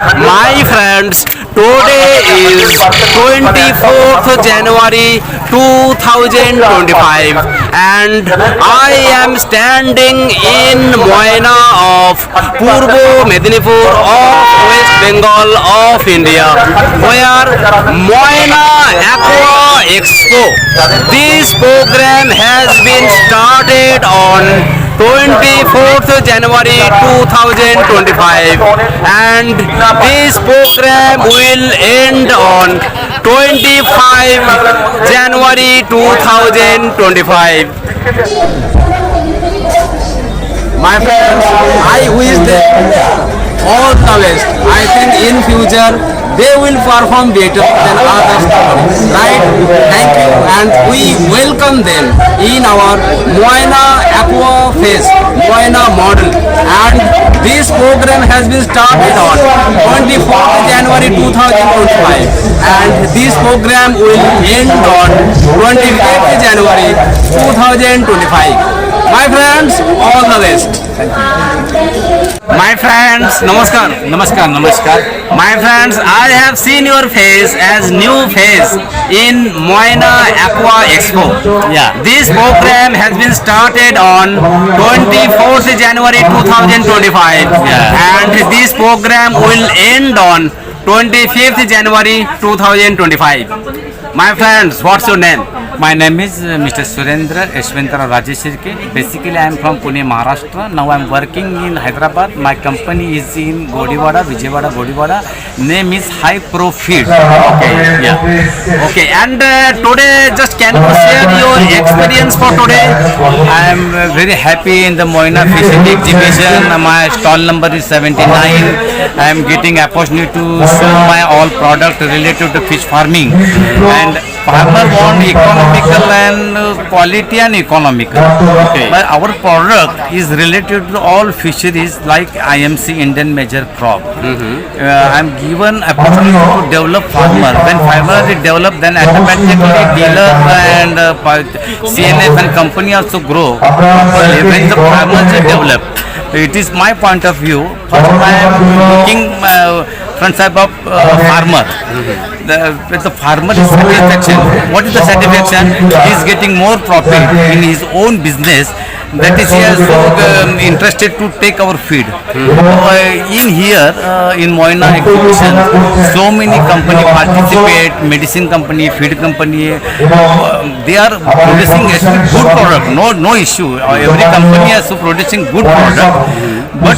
My friends, today is 24th January 2025 and I am standing in Moyna of Purbo Medinipur of West Bengal of India, where Moyna Aqua Expo. This program has been started on 24th January 2025 and this program will end on 25 January 2025. My friends, I wish them all the best. I think in future they will perform better than others, right? Thank you, and we welcome them in our Moyna Aqua Fest, Moyna model, and this program has been started on 24th January 2025 and this program will end on 25th January 2025. My friends, all the best. My friends, namaskar. Namaskar, namaskar. My friends, I have seen your face as new face in Moyna Aqua Expo. Yeah. This program has been started on 24th January 2025 and this program will end on 25th January 2025. My friends, what's your name? My name is Mr. Surendra Yashwantra Rajeshirke. Basically, I am from Pune, Maharashtra. Now I am working in Hyderabad. My company is in Godiwada, Vijayawada, Godiwada. Name is High Pro Feed. Okay. Yeah. Okay, and today just can you share your experience for today? I am very happy in the Moyna Fishing Exhibition. My stall number is 79. I am getting opportunity to show my all product related to fish farming. And farmer want economical and quality and economical. Okay. But our product is related to all fisheries like IMC Indian Major Crop. I am given opportunity to develop farmer. When farmer is developed, then automatically dealer and CNF and company also grow. When the farmers are developed, it is my point of view. First, I am looking front side of farmer. The farmer is satisfaction. What is the satisfaction? He is getting more profit in his own business. That is, he is so interested to take our feed. In here, in Moyna exhibition, so many company participate, medicine company, feed company. They are producing actually good product. No issue. Every company is producing good product. But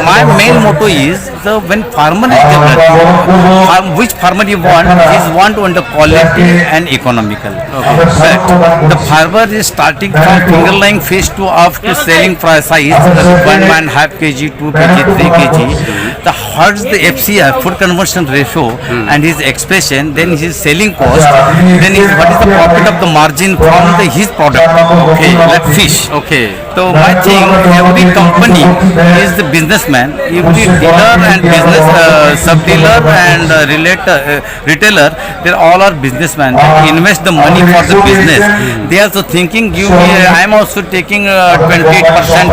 my main motto is when farmer is developed, which farmer you want? He want the quality and economical. But the farmer is starting from finger line fish to up to selling size 1.5 kg, 2 kg, 3 kg. The hurts the FCR, food conversion ratio, and his expression, then his selling cost, then what is the profit of the margin from his product? Okay, like fish. Okay. So my thing, every company is the businessman. Every dealer and business sub-dealer and retailer, they all are businessmen. They invest the money for the business. They are also thinking, give me. I am also taking 20%,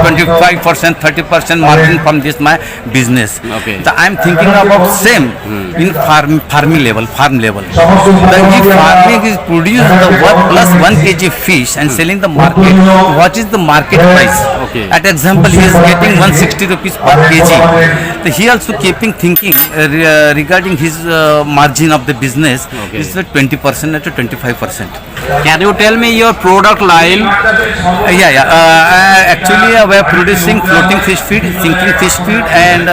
25%, 30% margin from this my business. Okay. So I am thinking about same in farm level. The if farming is produce the plus 1 kg fish and selling the market, what is the market price? Okay. At example, he is getting 160 rupees per kg. So he also keeping thinking regarding his margin of the business is 20% to 25%. Can you tell me your product line? Actually, we are producing floating fish feed, sinking fish feed, and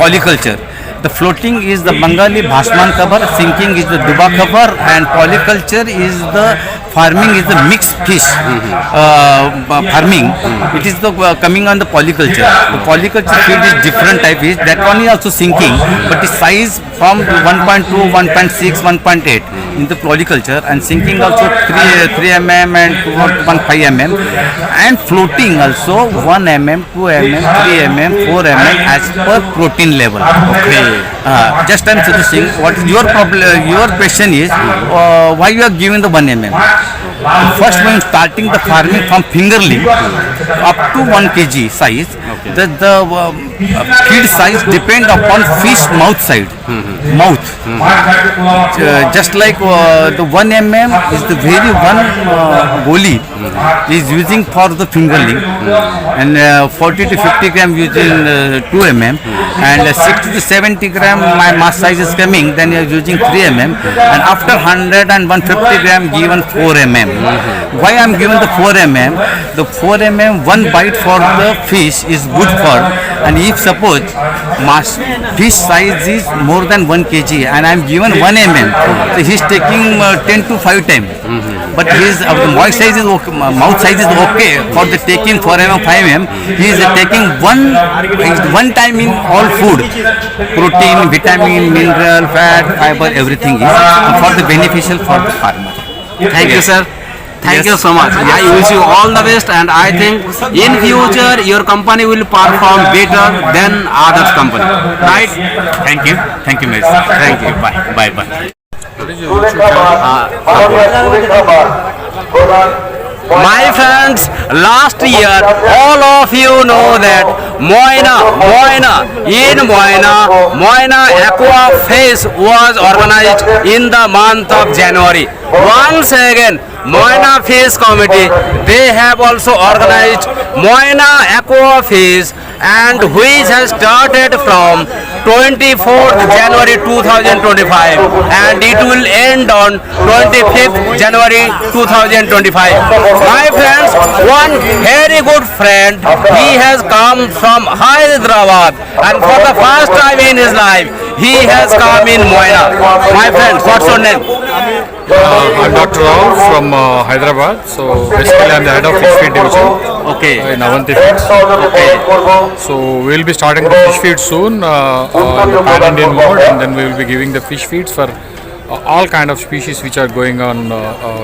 polyculture. The floating is the Bengali Bhasman cover, sinking is the Duba cover, and polyculture is the farming is the mixed fish farming. It is the coming on the polyculture. The polyculture feed is different type is that one is also sinking, but the size from 1.2, 1.6, 1.8 in the polyculture, and sinking also 3 mm and 2.5 mm, and floating also 1 mm, 2 mm, 3 mm, 4 mm as per protein level. Okay. Just I'm suggesting what is your problem. Your question is why you are giving the 1 mm. First, when starting the farming from fingerling up to 1 kg size, The feed size depend upon fish mouth side. Mouth. Just like the 1 mm is the very one goli is using for the fingerling, and 40 to 50 gram using 2 mm, and 60 to 70 gram my mass size is coming, then you are using 3 mm, and after 100 and 150 gram given 4 mm. Why I am given the 4 mm? The 4 mm one bite for the fish is good for, and if suppose mass fish size is more than 1 kg and I am given 1 mm, so he is taking 10 to 5 times. But his the mouth size is okay, mouth size is okay for the taking 4 mm, 5 mm. He is taking one time in all food, protein, vitamin, mineral, fat, fiber, everything is for the beneficial for the farmer. Thank you, sir. Thank you so much. I wish you all the best, and I think in future your company will perform better than others company. Right? Thank you, Mr. Thank you. Bye. My friends, last year all of you know that Moina Aqua Fest was organized in the month of January. Once again, Moina Fest Committee, they have also organized Moina Aqua Fest, and which has started from 24th January 2025 and it will end on 25th January 2025. My friends, one very good friend, he has come from Hyderabad, and for the first time in his life, he has come in Moina. My friends, what's your name? I'm Dr. Rao from Hyderabad. So basically I'm the head of fish feed division in Avanti Feeds. So we'll be starting the fish feed soon in the pan-Indian mode, and then we will be giving the fish feeds for all kind of species which are going on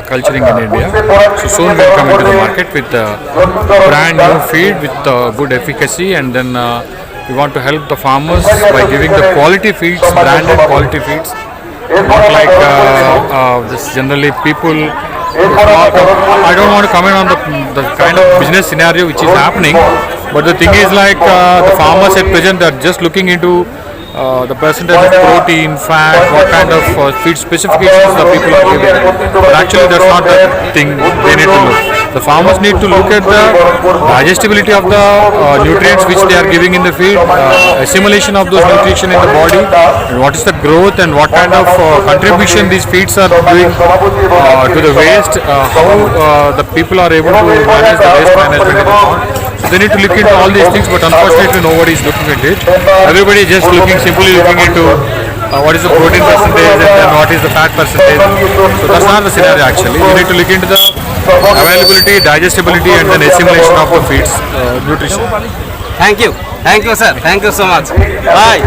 culturing in India. So soon we'll come into the market with brand new feed with good efficacy, and then we want to help the farmers by giving the quality feeds, branded quality feeds. Not like this generally people. I don't want to comment on the kind of business scenario which is happening, but the thing is like the farmers at present are just looking into the percentage of protein, fat, what kind of feed specifications the people are giving. But actually that's not the thing they need to look. The farmers need to look at the digestibility of the nutrients which they are giving in the feed, assimilation of those nutrition in the body, and what is the growth and what kind of contribution these feeds are doing to the waste, how the people are able to manage the waste management in the pond. So they need to look into all these things, but unfortunately nobody is looking at it. Everybody is just simply looking into what is the protein percentage and then what is the fat percentage. So that's not the scenario actually. You need to look into the availability, digestibility, and then assimilation of the feeds, nutrition. Thank you, sir. Thank you so much. Bye.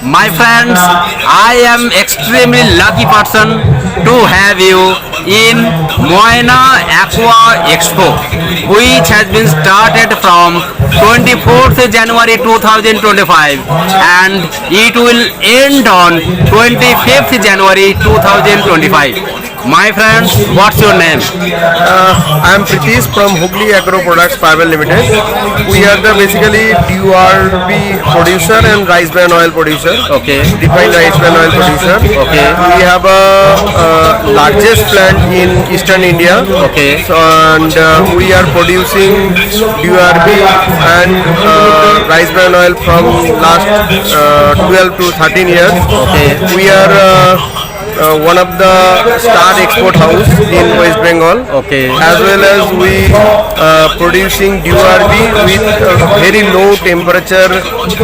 My friends, I am extremely lucky person to have you in Moina Aqua Expo, which has been started from 24th January 2025 and it will end on 25th January 2025. My friends, what's your name? I am Pritish from Hooghly Agro Products Private Limited. We are the basically DURB producer and rice bran oil producer. Okay. Refined rice bran oil producer. Okay. We have a largest plant in Eastern India. Okay. So, and we are producing DURB and rice bran oil from last 12 to 13 years. Okay. We are one of the star export house in West Bengal. Okay. As well as we producing DURB with very low temperature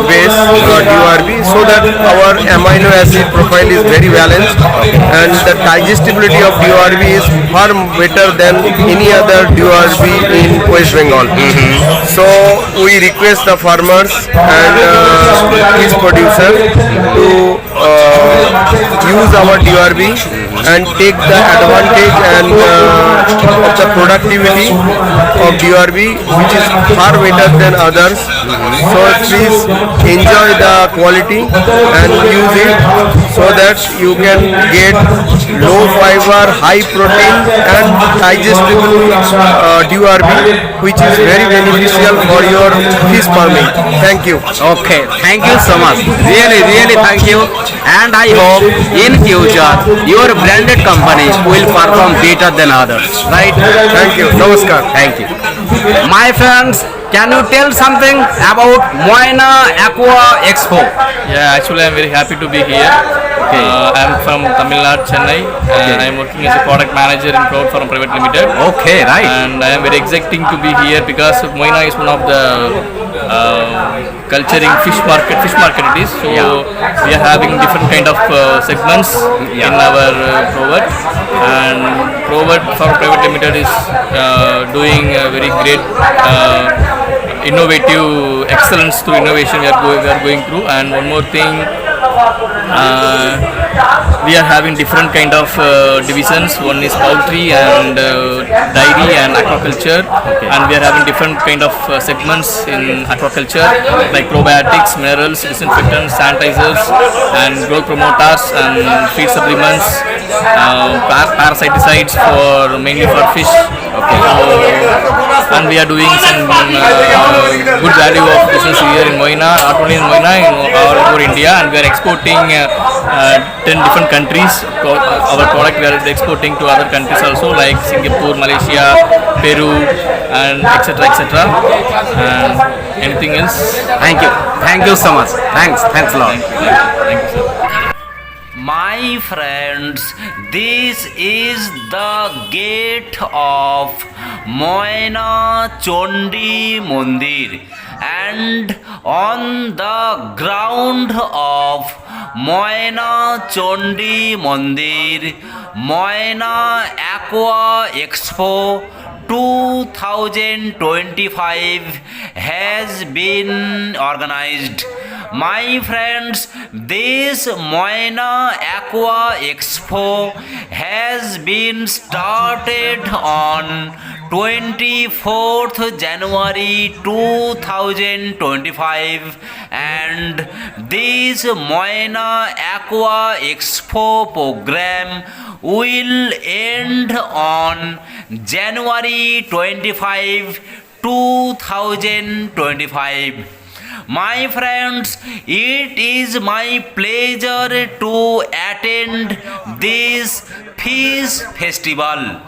base DURB, so that our amino acid profile is very balanced and the digestibility of DURB is far better than any other DURB in West Bengal. So we request the farmers and fish producer to use our DURB and take the advantage and of the productivity of DURB, which is far better than others. So please enjoy the quality and use it, so that you can get low fiber, high protein and digestible DRB, which is very beneficial for your fish farming. Thank you. Okay, thank you so much. Really, really thank you. And I hope in future your branded company will perform better than others. Right? Thank you. Namaskar. Thank you. My friends, can you tell something about Moina Aqua Expo? Yeah, actually I'm very happy to be here. Okay. I'm from Tamil Nadu, Chennai, and I'm working as a product manager in Proud Farm Private Limited. Okay, right. And I am very exciting to be here because Moina is one of the culturing fish market it is. So we are having different kind of segments in our Provet, and Provet Farm Private Limited is doing a very great innovative excellence through innovation we are going through. And one more thing, we are having different kind of divisions. One is poultry and dairy and aquaculture, and we are having different kind of segments in aquaculture like probiotics, minerals, disinfectants, sanitizers, and growth promoters and feed supplements, parasiticides for mainly for fish. And we are doing some good value of business here in Moina, not only in Moina, in all over India, and we are exporting 10 different countries. Our product we are exporting to other countries also, like Singapore, Malaysia, Peru, and etc. And anything else? Thank you so much. Thanks a lot. Thank you, sir. My friends, this is the gate of Moina Chondi Mandir, and on the ground of Moina Chondi Mandir, Moina Aqua Expo 2025 has been organized. My friends, this Moina Aqua Expo has been started on 24th January 2025, and this Moina Aqua Expo program will end on January 25, 2025. My friends, it is my pleasure to attend this fish festival.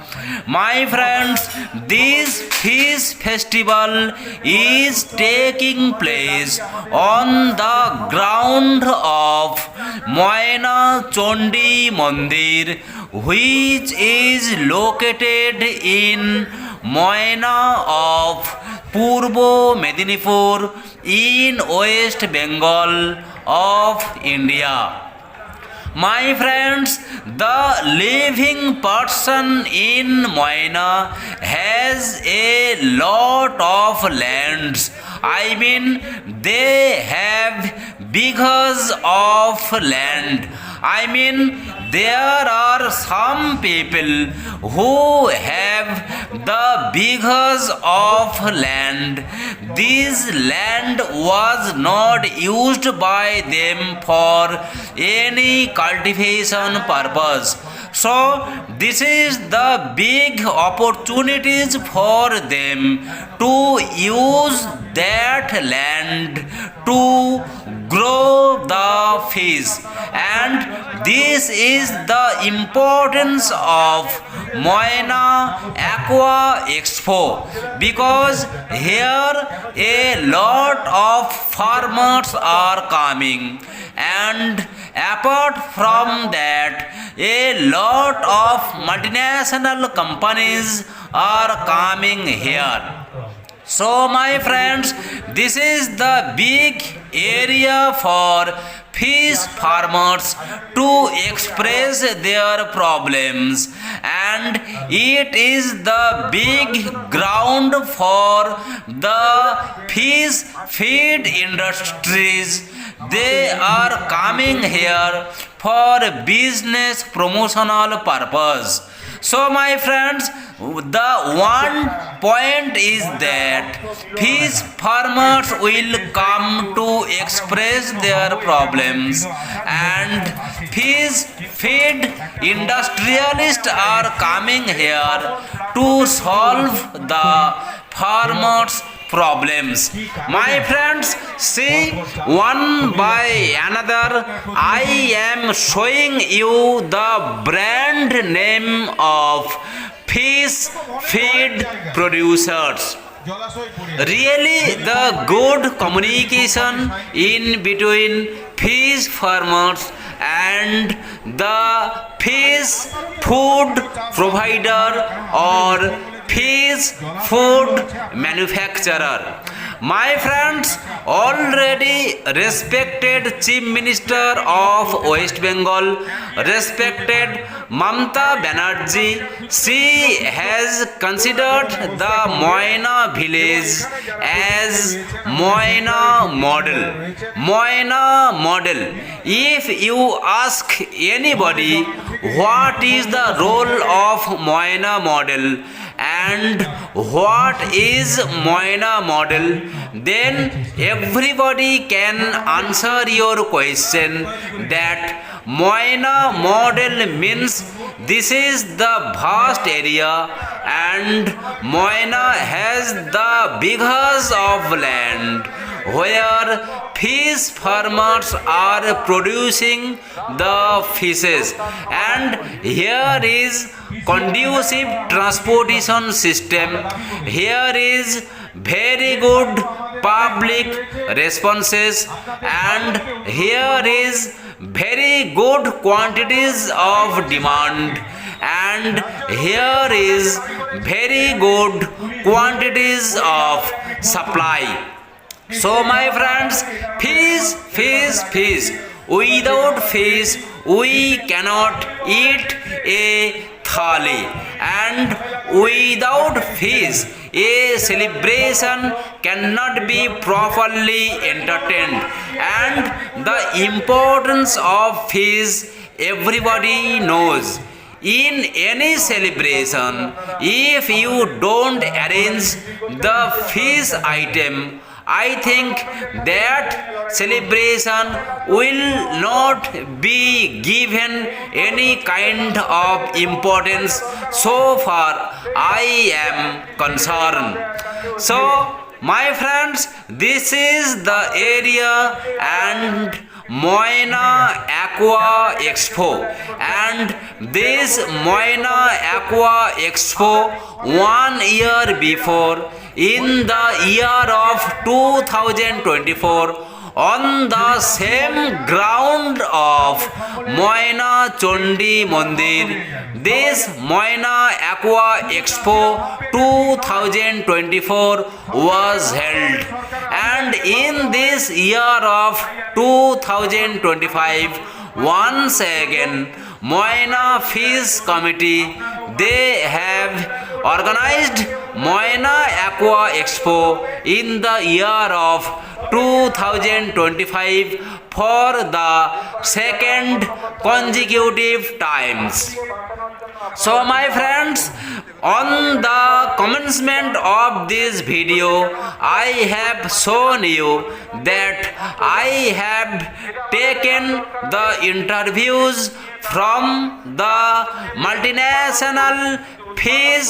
My friends, this fish festival is taking place on the ground of Moina Chondi Mandir, which is located in Moina of Purbo Medinipur in West Bengal of India. My friends, the living person in Moina has a lot of lands. I mean, they have bighas of land. I mean, there are some people who have the bighas of land. This land was not used by them for any cultivation purpose. So this is the big opportunities for them to use that land to grow the fish, and this is the importance of Moina Aqua Expo, because here a lot of farmers are coming, and apart from that a lot of multinational companies are coming here. So my friends, this is the big area for fish farmers to express their problems, and it is the big ground for the fish feed industries. They are coming here for business promotional purpose. So my friends, the one point is that fish farmers will come to express their problems, and fish feed industrialists are coming here to solve the farmers' problems. My friends, see, one by another, I am showing you the brand name of fish feed producers. Really, the good communication in between fish farmers and the fish food provider or fish food manufacturer. My friends, already respected Chief Minister of West Bengal, respected Mamta Banerjee, she has considered the Moina village as Moina model. Moina model. If you ask anybody what is the role of Moina model and what is Moina model, then everybody can answer your question that Moina model means this is the vast area and Moina has the biggest of land where fish farmers are producing the fishes, and here is conducive transportation system, here is very good public responses, and here is very good quantities of demand, and here is very good quantities of supply. So my friends, fish. Without fish, we cannot eat a thali, and without fish, a celebration cannot be properly entertained. And the importance of fish everybody knows. In any celebration, if you don't arrange the fish item, I think that celebration will not be given any kind of importance so far I am concerned. So, my friends, this is the area and Moina Aqua Expo, and this Moina Aqua Expo 1 year before, in the year of 2024, on the same ground of Moina Chondi Mandir, this Moina Aqua Expo 2024 was held, and in this year of 2025, once again Moina Fish Committee, they have organized Moina Aqua Expo in the year of 2025 for the second consecutive times. So my friends, on the commencement of this video, I have shown you that I have taken the interviews from the multinational fish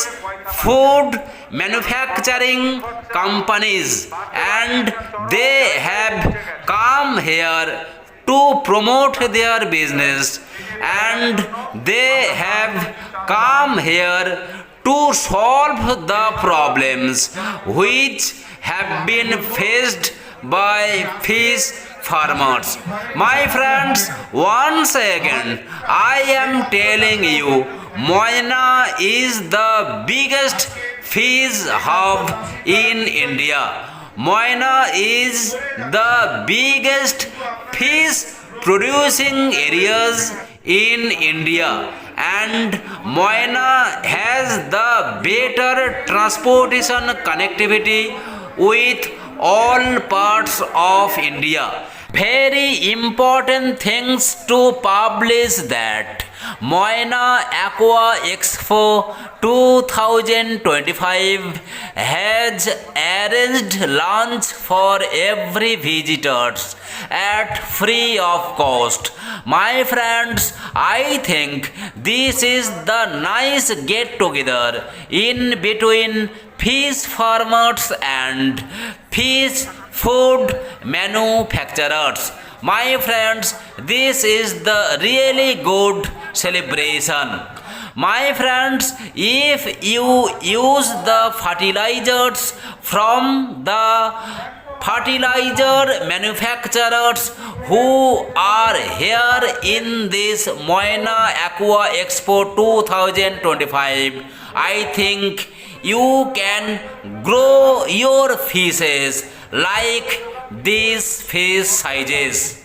food manufacturing companies, and they have come here to promote their business, and they have come here to solve the problems which have been faced by fish farmers. My friends, once again I am telling you, Moina is the biggest fish hub in India. Moina is the biggest fish producing areas in India, and Moina has the better transportation connectivity with all parts of India. very important things to publish that Moina Aqua Expo 2025 has arranged lunch for every visitors at free of cost. My friends, I think this is the nice get together in between fish farmers and fish food manufacturers. My friends, this is the really good celebration. My friends, if you use the fertilizers from the fertilizer manufacturers who are here in this Moina Aqua Expo 2025, I think you can grow your fishes like these fish sizes.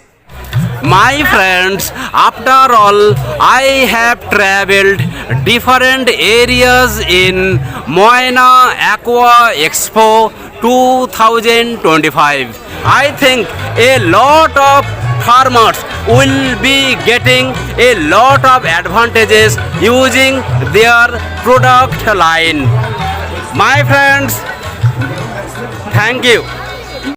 My friends, after all, I have traveled different areas in Moina Aqua Expo 2025. I think a lot of farmers will be getting a lot of advantages using their product line. My friends, thank you.